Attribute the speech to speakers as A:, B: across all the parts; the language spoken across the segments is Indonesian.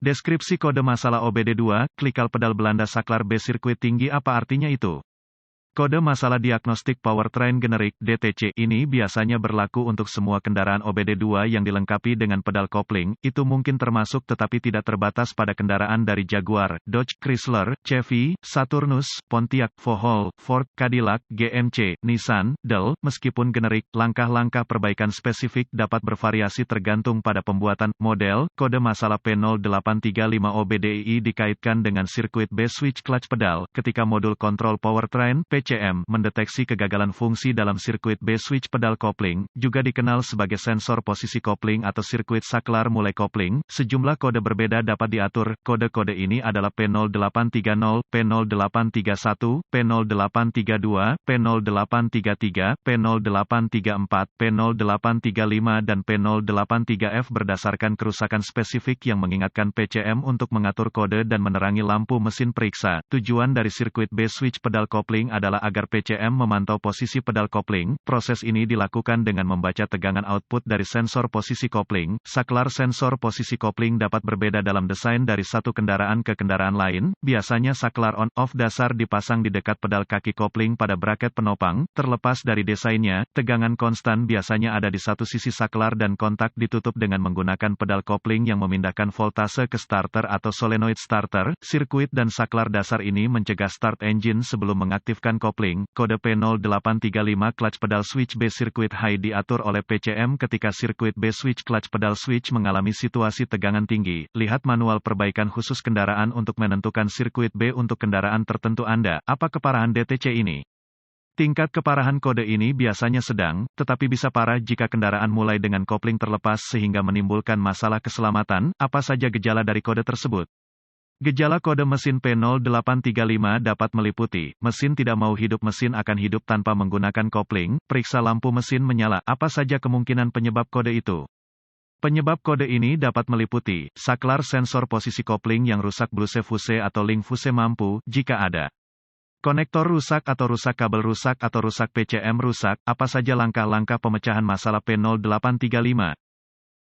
A: Deskripsi kode masalah OBD2, klikal pedal Belanda saklar B sirkuit tinggi apa artinya itu? Kode masalah diagnostik powertrain generik (DTC) ini biasanya berlaku untuk semua kendaraan OBD2 yang dilengkapi dengan pedal kopling. Itu mungkin termasuk tetapi tidak terbatas pada kendaraan dari Jaguar, Dodge, Chrysler, Chevy, Saturnus, Pontiac, Ford, Ford, Cadillac, GMC, Nissan, Dell. Meskipun generik, langkah-langkah perbaikan spesifik dapat bervariasi tergantung pada pembuatan, model. Kode masalah P0835 OBDI dikaitkan dengan sirkuit B switch clutch pedal ketika modul kontrol powertrain PCM mendeteksi kegagalan fungsi dalam sirkuit B switch pedal kopling, juga dikenal sebagai sensor posisi kopling atau sirkuit saklar mulai kopling. Sejumlah kode berbeda dapat diatur. Kode-kode ini adalah P0830, P0831, P0832, P0833, P0834, P0835 dan P083F berdasarkan kerusakan spesifik yang mengingatkan PCM untuk mengatur kode dan menerangi lampu mesin periksa. Tujuan dari sirkuit B switch pedal kopling adalah agar PCM memantau posisi pedal kopling. Proses ini dilakukan dengan membaca tegangan output dari sensor posisi kopling. Saklar sensor posisi kopling dapat berbeda dalam desain dari satu kendaraan ke kendaraan lain. Biasanya saklar on-off dasar dipasang di dekat pedal kaki kopling pada braket penopang. Terlepas dari desainnya, tegangan konstan biasanya ada di satu sisi saklar dan kontak ditutup dengan menggunakan pedal kopling yang memindahkan voltase ke starter atau solenoid starter. Sirkuit dan saklar dasar ini mencegah start engine sebelum mengaktifkan kopling. Kode P0835 clutch pedal switch B sirkuit high diatur oleh PCM ketika sirkuit B switch clutch pedal switch mengalami situasi tegangan tinggi. Lihat manual perbaikan khusus kendaraan untuk menentukan sirkuit B untuk kendaraan tertentu Anda. Apa keparahan DTC ini? Tingkat keparahan kode ini biasanya sedang, tetapi bisa parah jika kendaraan mulai dengan kopling terlepas sehingga menimbulkan masalah keselamatan. Apa saja gejala dari kode tersebut? Gejala kode mesin P0835 dapat meliputi, mesin tidak mau hidup. Mesin akan hidup tanpa menggunakan kopling. Periksa lampu mesin menyala. Apa saja kemungkinan penyebab kode itu? Penyebab kode ini dapat meliputi, saklar sensor posisi kopling yang rusak, bluse-fuse atau link-fuse mampu, jika ada. Konektor rusak atau rusak, kabel rusak atau rusak PCM rusak. Apa saja langkah-langkah pemecahan masalah P0835?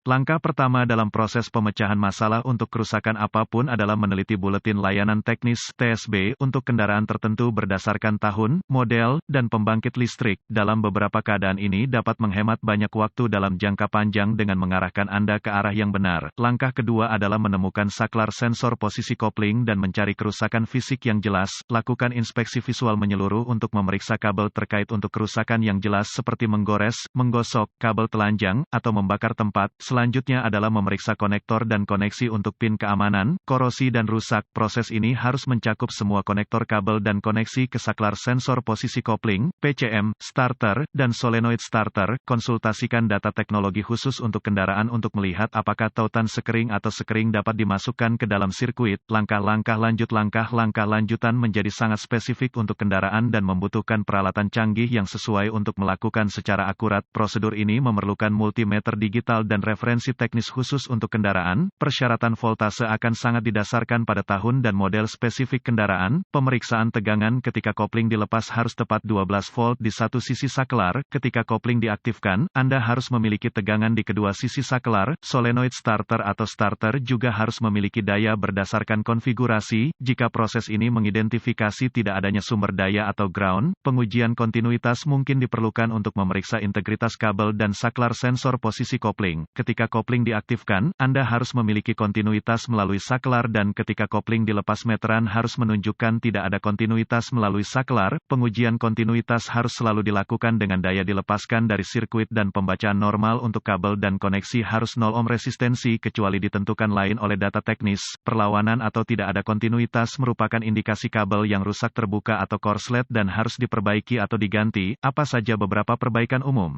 A: Langkah pertama dalam proses pemecahan masalah untuk kerusakan apapun adalah meneliti buletin layanan teknis (TSB) untuk kendaraan tertentu berdasarkan tahun, model, dan pembangkit listrik. Dalam beberapa keadaan ini dapat menghemat banyak waktu dalam jangka panjang dengan mengarahkan Anda ke arah yang benar. Langkah kedua adalah menemukan saklar sensor posisi kopling dan mencari kerusakan fisik yang jelas. Lakukan inspeksi visual menyeluruh untuk memeriksa kabel terkait untuk kerusakan yang jelas seperti menggores, menggosok, kabel telanjang, atau membakar tempat. Selanjutnya adalah memeriksa konektor dan koneksi untuk pin keamanan, korosi dan rusak. Proses ini harus mencakup semua konektor kabel dan koneksi ke saklar sensor posisi kopling, PCM, starter, dan solenoid starter. Konsultasikan data teknologi khusus untuk kendaraan untuk melihat apakah tautan sekering atau sekering dapat dimasukkan ke dalam sirkuit. Langkah-langkah lanjutan menjadi sangat spesifik untuk kendaraan dan membutuhkan peralatan canggih yang sesuai untuk melakukan secara akurat. Prosedur ini memerlukan multimeter digital dan referensi teknis khusus untuk kendaraan. Persyaratan voltase akan sangat didasarkan pada tahun dan model spesifik kendaraan. Pemeriksaan tegangan ketika kopling dilepas harus tepat 12 volt di satu sisi saklar. Ketika kopling diaktifkan, Anda harus memiliki tegangan di kedua sisi saklar. Solenoid starter atau starter juga harus memiliki daya berdasarkan konfigurasi. Jika proses ini mengidentifikasi tidak adanya sumber daya atau ground, pengujian kontinuitas mungkin diperlukan untuk memeriksa integritas kabel dan saklar sensor posisi kopling. Ketika kopling diaktifkan, Anda harus memiliki kontinuitas melalui saklar dan ketika kopling dilepas meteran harus menunjukkan tidak ada kontinuitas melalui saklar. Pengujian kontinuitas harus selalu dilakukan dengan daya dilepaskan dari sirkuit dan pembacaan normal untuk kabel dan koneksi harus 0 ohm resistensi kecuali ditentukan lain oleh data teknis. Perlawanan atau tidak ada kontinuitas merupakan indikasi kabel yang rusak terbuka atau korslet dan harus diperbaiki atau diganti. Apa saja beberapa perbaikan umum?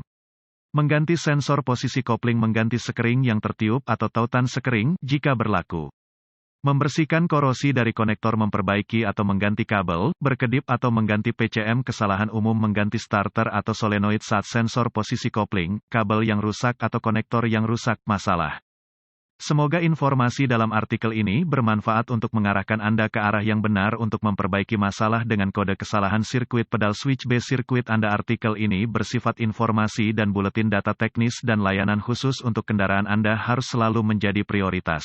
A: Mengganti sensor posisi kopling, mengganti sekering yang tertiup atau tautan sekering, jika berlaku. Membersihkan korosi dari konektor, memperbaiki atau mengganti kabel, berkedip atau mengganti PCM. Kesalahan umum mengganti starter atau solenoid saat sensor posisi kopling, kabel yang rusak atau konektor yang rusak. Masalah. Semoga informasi dalam artikel ini bermanfaat untuk mengarahkan Anda ke arah yang benar untuk memperbaiki masalah dengan kode kesalahan sirkuit pedal switch B sirkuit Anda. Artikel ini bersifat informasi dan buletin data teknis dan layanan khusus untuk kendaraan Anda harus selalu menjadi prioritas.